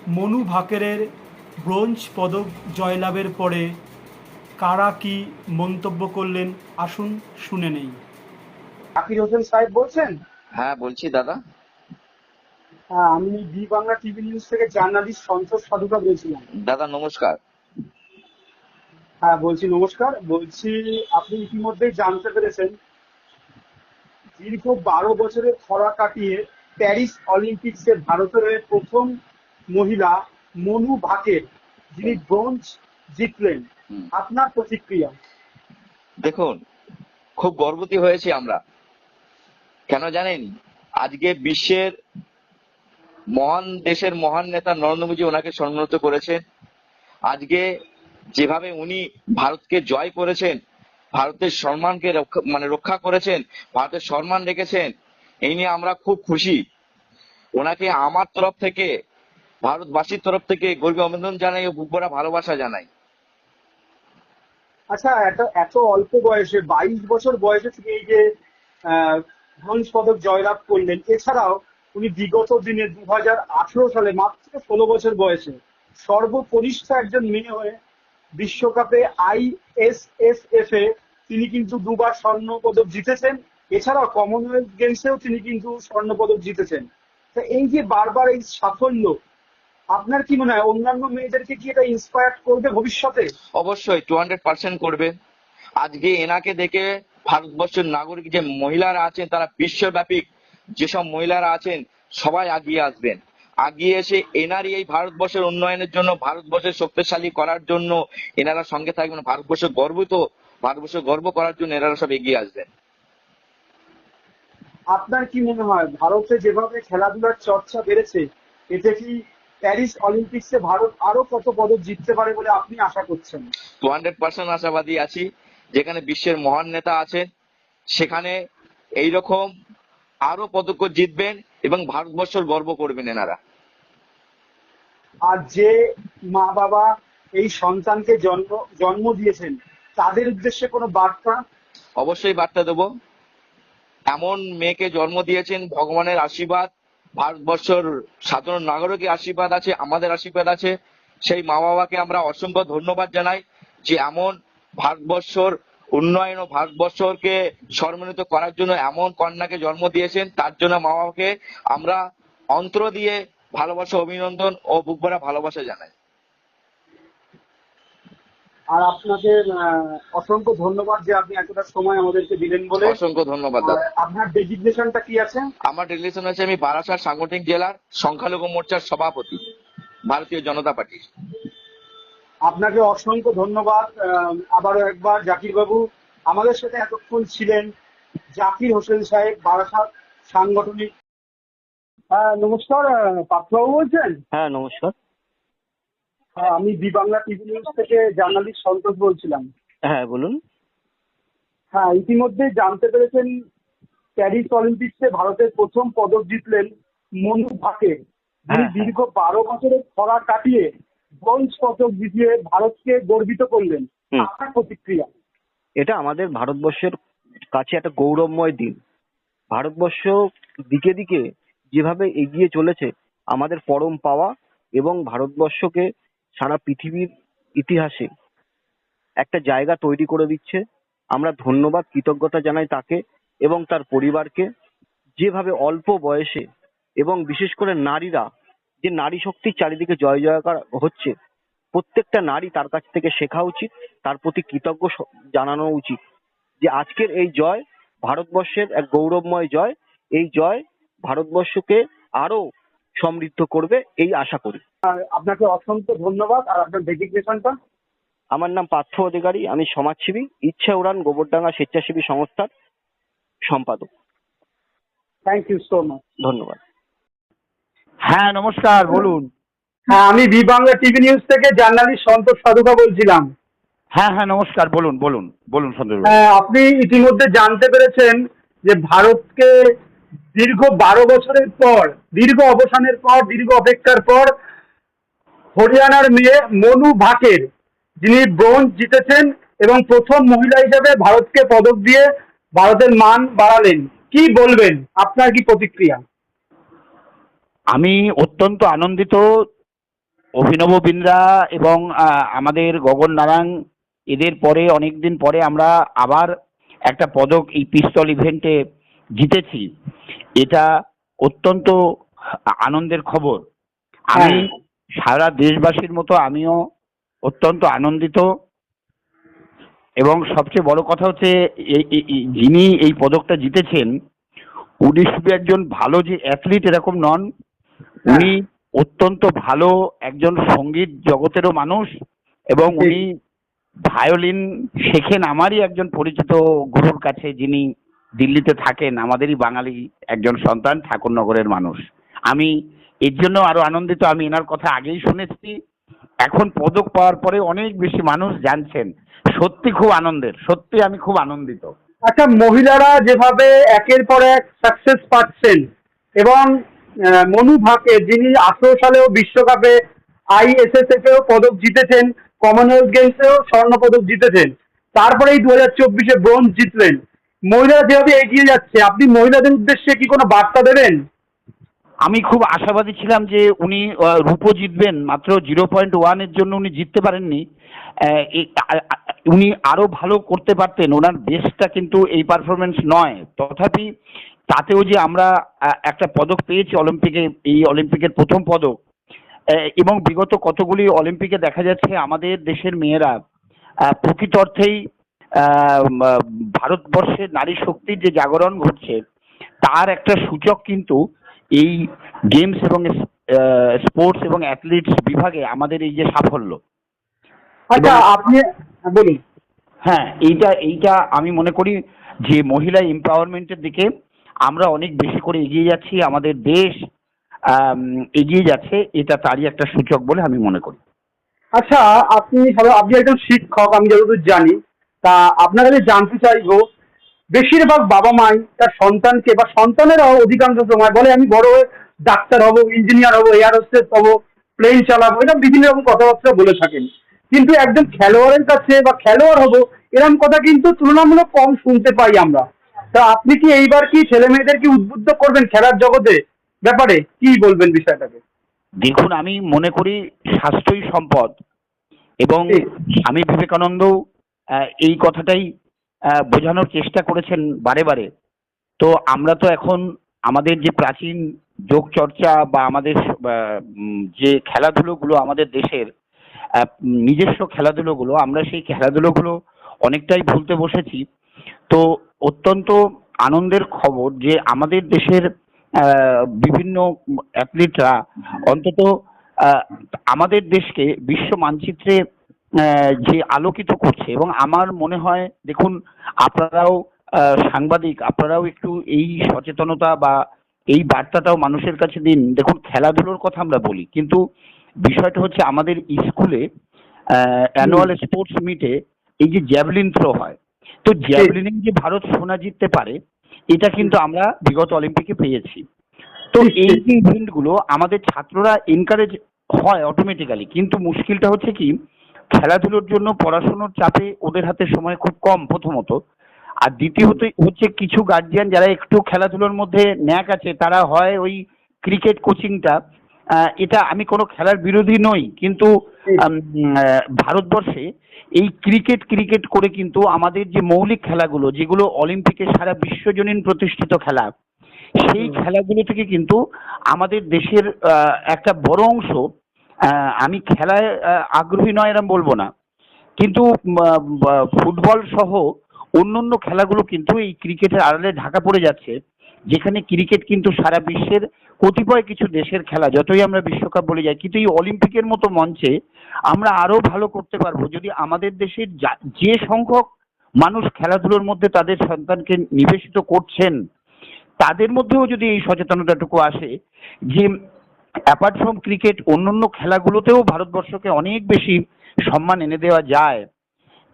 Manu ভাকেরের bronze পদক জয়লাভের পরে কারা কী মন্তব্য করলেন আসুন শুনে নেই। জাকির হোসেন সাহেব বলছেন? হ্যাঁ, বলছি দাদা। হ্যাঁ, আমি বি বাংলা টিভি নিউজ থেকে জার্নালিস্ট সন্তোষ সাধুকা বলছিলাম। দাদা নমস্কার। হ্যাঁ, বলছি নমস্কার। বলছি আপনি ইতিমধ্যেই জানতে পেরেছেন দীর্ঘ 12 বছরের খরা কাটিয়ে প্যারিস অলিম্পিক্সে ভারতের হয়ে প্রথম মহিলা মনু ভাকের, যিনি ব্রোঞ্জ জিতলেন। হুম। আপনার প্রতিক্রিয়া? দেখুন, খুব গর্বিত হয়েছি আমরা। কেন জানেন? আজকে বিশ্বের মহান দেশের মহান নেতা নরেন্দ্র মোদী ওনাকে সম্মানিত করেছেন। আজকে যেভাবে উনি ভারতকে জয় করেছেন, ভারতের সম্মানকে রক্ষা করেছেন, ভারতের সম্মান রেখেছেন, এই নিয়ে আমরা খুব খুশি। ওনাকে আমার তরফ থেকে, ভারতবাসীর তরফ থেকে গর্বী অভিনন্দন জানাই ও বুক ভরা ভালোবাসা জানাই। আচ্ছা, এত এত অল্প বয়সে 22 বছর বয়সে থেকে এই যে আহ, ব্রোঞ্জ পদক জয়লাভ করলেন, এছাড়াও উনি বিগত দিনে 2018 সালে মাত্র 16 বছর বয়সে সর্বকনিষ্ঠ একজন মেয়ে হয়ে বিশ্বকাপে ISSF এ তিনি কিন্তু দুবার স্বর্ণ পদক জিতেছেন। এছাড়াও কমনওয়েলথ গেমসেও তিনি কিন্তু স্বর্ণ পদক জিতেছেন। তো এই যে বারবার এই সাফল্য, আপনার কি মনে হয় অন্যান্য মেয়েদেরকে কি এটা ইন্সপায়ার করবে ভবিষ্যতে? অবশ্যই 200% করবে। আজকে এনাকে দেখে ভারতবর্ষের নাগরিক যে মহিলারা আছেন, তারা বিশ্বব্যাপী যেসব মহিলারা আছেন সবাই আগিয়ে আসবেন। আগিয়ে এসে এনারই এই ভারতবর্ষের উন্নয়নের জন্য, ভারতবর্ষের শক্তিশালী করার জন্য এনারা সঙ্গে থাকবেন। ভারতবর্ষ গর্ব করার জন্য এনারা সব এগিয়ে আসবেন। আপনার কি মনে হয় ভারতে যেভাবে খেলাধুলার চর্চা বেড়েছে, এতে কি প্যারিস অলিম্পিক্সে ভারত আরো কত পদক জিততে পারে বলে আপনি আশা করছেন? 200% আশাবাদী আছি। যেখানে বিশ্বের মহান নেতা আছেন, সেখানে এইরকম আরো পদক জিতবেন এবং ভারতবর্ষের গর্ব করবেন এনারা। আর যে মা বাবা এই সন্তানকে জন্ম জন্ম দিয়েছেন, তাদের উদ্দেশ্যে কোনো বার্তা? অবশ্যই বার্তা দেবো। এমন মেয়েকে জন্ম দিয়েছেন, ভগবানের আশীর্বাদ, ভারতবর্ষের সাধারণ নাগরিকের আশীর্বাদ আছে, আমাদের আশীর্বাদ আছে। সেই মা বাবাকে আমরা অসংখ্য ধন্যবাদ জানাই যে এমন ভারতবর্ষর উন্নয়ন ও ভারতবর্ষকে সম্মানিত করার জন্য এমন কন্যাকে জন্ম দিয়েছেন। তার জন্য মা বাবাকে আমরা অন্তর দিয়ে ভালোবাসা, অভিনন্দন ও বুক ভরা ভালোবাসা জানাই। আর আপনাকে অসংখ্য ধন্যবাদ যে আপনি এতটা সময় আমাদেরকে দিলেন বলে। অসংখ্য ধন্যবাদ আর দাদা। আপনার ডেজিগনেশনটা কি আছে? আমার রিলেশন আছে, আমি বারাসাত সাংগঠনিক জেলার সংখ্যালঘু মোর্চার সভাপতি, ভারতীয় জনতা পার্টি। আপনাকে অসংখ্য ধন্যবাদ। আবারও একবার জাকির বাবু আমাদের সাথে এতক্ষণ ছিলেন জাকির হোসেন সাহেব, বারাসাত সাংগঠনিক। নমস্কার, পার্থবাবু বলছেন? হ্যাঁ, নমস্কার। হ্যাঁ, আমি বি বাংলা টিভি নিউজ থেকে জার্নালিস্ট সন্তোষ বলছিলাম। হ্যাঁ, বলুন। হ্যাঁ, ইতিমধ্যে জানতে পেরেছেন প্যারিস অলিম্পিক্সে ভারতের প্রথম পদক জিতলেন মনু ভাকের, যিনি হ্যাঁ, হ্যাঁ। দীর্ঘ 12 বছরের খরা কাটিয়ে ব্রোঞ্জ পদক জিতিয়ে ভারতকে গর্বিত করলেন। হুম। আপনার প্রতিক্রিয়া? এটা আমাদের ভারতবর্ষের কাছে একটা গৌরবময় দিন। ভারতবর্ষ দিকে দিকে যেভাবে এগিয়ে চলেছে, আমাদের পরম পাওয়া, এবং ভারতবর্ষকে সারা পৃথিবীর ইতিহাসে একটা জায়গা তৈরি করে দিচ্ছে। আমরা ধন্যবাদ, কৃতজ্ঞতা জানাই তাকে এবং তার পরিবারকে। যেভাবে অল্প বয়সে এবং বিশেষ করে নারীরা, যে নারী শক্তির চারিদিকে জয় জয়কার হচ্ছে, প্রত্যেকটা নারী তার কাছ থেকে শেখা উচিত, তার প্রতি কৃতজ্ঞ জানানো উচিত যে আজকের এই জয় ভারতবর্ষের এক গৌরবময় জয়। এই জয় ভারতবর্ষকে আরো সমৃদ্ধ করবে, এই আশা করি। আপনাকে অসংখ্য ধন্যবাদ। আর আপনার ডেজিগনেশনটা? আমার নাম পার্থ অধিকারী, আমি সমাজসেবী, ইচ্ছা উড়ান গোবরডাঙ্গা স্বেচ্ছাসেবী সংস্থার সম্পাদক। Thank you so much. ধন্যবাদ। হ্যাঁ, নমস্কার, বলুন। হ্যাঁ, আমি বি বাংলা টিভি নিউজ থেকে জার্নালিস্ট সন্তোষ সাধুকা বলছিলাম। হ্যাঁ হ্যাঁ, নমস্কার, বলুন বলুন বলুন সন্তোষ বাবু। হ্যাঁ, আপনি ইতিমধ্যে জানতে পেরেছেন যে ভারতকে দীর্ঘ 12 বছরের পর, দীর্ঘ অবসানের পর, দীর্ঘ অপেক্ষার পর হরিয়ানার মেয়ে মনু ভাকের, যিনি ব্রোঞ্জ জিতেছেন এবং প্রথম মহিলা হিসেবে ভারতকে পদক দিয়ে ভারতের মান বাড়ালেন। কি বলবেন? আপনার কি প্রতিক্রিয়া? আমি অত্যন্ত আনন্দিত অভিনব বিন্দ্রা এবং আমাদের গগন নারাং, এদের পরে অনেকদিন পরে আমরা আবার একটা পদক এই পিস্তল ইভেন্টে জিতেছি। এটা অত্যন্ত আনন্দের খবর। আমি সারা দেশবাসীর মতো আমিও অত্যন্ত আনন্দিত, এবং সবচেয়ে বড় কথা হচ্ছে যিনি এই পদকটা জিতেছেন উনি শুধু একজন ভালো যে অ্যাথলিট এরকম নন, উনি অত্যন্ত ভালো একজন সঙ্গীত জগতেরও মানুষ, এবং উনি ভায়োলিন শেখেন আমারই একজন পরিচিত গুরুর কাছে, যিনি দিল্লিতে থাকেন, আমাদেরই বাঙালি একজন সন্তান, ঠাকুরনগরের মানুষ। আমি এর জন্য আরো আনন্দিত। আমি এনার কথা আগেই শুনেছি, এখন পদক পাওয়ার পরে অনেক বেশি মানুষ জানছেন। সত্যি খুব আনন্দের, সত্যি আমি খুব আনন্দিত। আচ্ছা, মহিলারা যেভাবে একের পর এক সাকসেস পাচ্ছেন, এবং মনু ভাকের যিনি 18 সালেও বিশ্বকাপে আইএসএসএফ এও পদক জিতেছেন, কমনওয়েলথ গেমসেও স্বর্ণ পদক জিতেছেন, তারপরে এই 2024-এ ব্রোঞ্জ জিতলেন। মহিলারা যেভাবে এগিয়ে যাচ্ছে, আপনি মহিলাদের উদ্দেশ্যে কি কোনো বার্তা দেবেন? আমি খুব আশাবাদী ছিলাম যে উনি রূপো জিতবেন, মাত্র 0.1 এর জন্য উনি জিততে পারেননি। উনি আরো ভালো করতে পারতেন, ওনার বেস্টটা কিন্তু এই পারফরমেন্স নয়। তথাপি তাতেও যে আমরা একটা পদক পেয়েছি অলিম্পিকে, এই অলিম্পিকের প্রথম পদক, এবং বিগত কতগুলি অলিম্পিকে দেখা যাচ্ছে আমাদের দেশের মেয়েরা প্রকৃত অর্থেই ভারতবর্ষের নারী শক্তির যে জাগরণ ঘটছে তার একটা সূচক কিন্তু এই গেমস এবং স্পোর্টস এবং অ্যাথলিটস বিভাগে আমাদের এই যে সাফল্য। আচ্ছা, আপনি বলুন। হ্যাঁ, এইটা আমি মনে করি যে মহিলা এম্পাওয়ারমেন্টের দিকে আমরা অনেক বেশি করে এগিয়ে যাচ্ছি, আমাদের দেশ এগিয়ে যাচ্ছে, এটা তারই একটা সূচক বলে আমি মনে করি। আচ্ছা, আপনি একজন শিক্ষক, আমি যতদূর জানি, তা আপনার কাছে জানতে চাইবো, বেশিরভাগ বাবা মাই তার সন্তানকে, বা সন্তানেরাও অধিকাংশ সময় বলে আমি বড় হয়ে ডাক্তার হব, ইঞ্জিনিয়ার হব, এয়ার হোস্টেস হব, প্লেন চালাবো, এরকম বিভিন্ন রকম কথাবার্তা বলে থাকেন। কিন্তু একজন খেলোয়াড়ের কাছে বা খেলোয়াড় হব এরকম কথা কিন্তু তুলনামূলক কম শুনতে পাই আমরা। তা আপনি কি এইবার কি ছেলে মেয়েদের কি উদ্বুদ্ধ করবেন খেলার জগতে ব্যাপারে, কি বলবেন বিষয়টাকে? দেখুন, আমি মনে করি স্বাস্থ্যই সম্পদ, এবং স্বামী বিবেকানন্দ এই কথাটাই বোঝানোর চেষ্টা করেছেন বারে বারে। তো আমরা তো এখন আমাদের যে প্রাচীন যোগ চর্চা বা আমাদের যে খেলাধুলোগুলো আমাদের দেশের নিজস্ব খেলাধুলোগুলো, আমরা সেই খেলাধুলোগুলো অনেকটাই ভুলতে বসেছি। তো অত্যন্ত আনন্দের খবর যে আমাদের দেশের বিভিন্ন অ্যাথলিটরা অন্তত আমাদের দেশকে বিশ্ব মানচিত্রে যে আলোকিত করছে। এবং আমার মনে হয়, দেখুন আপনারাও সাংবাদিক, আপনারাও একটু এই সচেতনতা বা এই বার্তাটাও মানুষের কাছে দিন। দেখুন, খেলাধুলোর কথা আমরা বলি, কিন্তু বিষয়টা হচ্ছে আমাদের স্কুলে অ্যানুয়াল স্পোর্টস মিটে এই যে জ্যাভলিন থ্রো হয়, তো জ্যাভলিনে যে ভারত সোনা জিততে পারে এটা কিন্তু আমরা বিগত অলিম্পিকে পেয়েছি। তো এই যে ইভেন্টগুলো আমাদের ছাত্ররা এনকারেজ হয় অটোমেটিক্যালি, কিন্তু মুশকিলটা হচ্ছে কি, খেলাধুলোর জন্য পড়াশোনার চাপে ওদের হাতে সময় খুব কম প্রথমত, আর দ্বিতীয়ত হচ্ছে কিছু গার্জিয়ান যারা একটু খেলাধুলোর মধ্যে ন্যাক আছে, তারা হয় ওই ক্রিকেট কোচিংটা, এটা আমি কোনো খেলার বিরোধী নই, কিন্তু ভারতবর্ষে এই ক্রিকেট করে কিন্তু আমাদের যে মৌলিক খেলাগুলো, যেগুলো অলিম্পিকে সারা বিশ্বজনীন প্রতিষ্ঠিত খেলা, সেই খেলাগুলো থেকে কিন্তু আমাদের দেশের একটা বড় অংশ, আমি খেলায় আগ্রহী নয় এরম বলবো না, কিন্তু ফুটবল সহ অন্যান্য খেলাগুলো কিন্তু এই ক্রিকেটের আড়ালে ঢাকা পড়ে যাচ্ছে, যেখানে ক্রিকেট কিন্তু সারা বিশ্বের কতিপয় কিছু দেশের খেলা, যতই আমরা বিশ্বকাপ বলে যাই, কিন্তু এই অলিম্পিকের মতো মঞ্চে আমরা আরো ভালো করতে পারবো যদি আমাদের দেশের যে সংখ্যক মানুষ খেলাধুলোর মধ্যে তাদের সন্তানকে নিবেশিত করছেন, তাদের মধ্যেও যদি এই সচেতনতাটুকু আসে যে অ্যাপার্ট ফ্রম ক্রিকেট অন্যান্য খেলাগুলোতেও ভারতবর্ষকে অনেক বেশি সম্মান এনে দেওয়া যায়,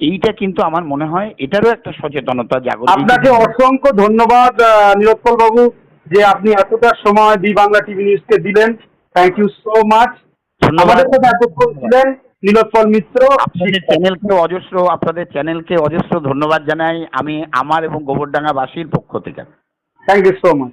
এইটা কিন্তু আমার মনে হয় এটারও একটা সচেতনতা জাগরণ। আপনাকে অসংখ্য ধন্যবাদ নীলোৎপল বাবু, যে আপনি এতটা সময় বি বাংলা টিভি নিউজকে দিলেন। Thank you so much. আমাদের সাথে এতক্ষণ ছিলেন নীলোৎপল মিত্র। আপনাদের চ্যানেলকে অজস্র ধন্যবাদ জানাই আমি আমার এবং গোবরডাঙ্গাবাসীর পক্ষ থেকে। Thank you so much.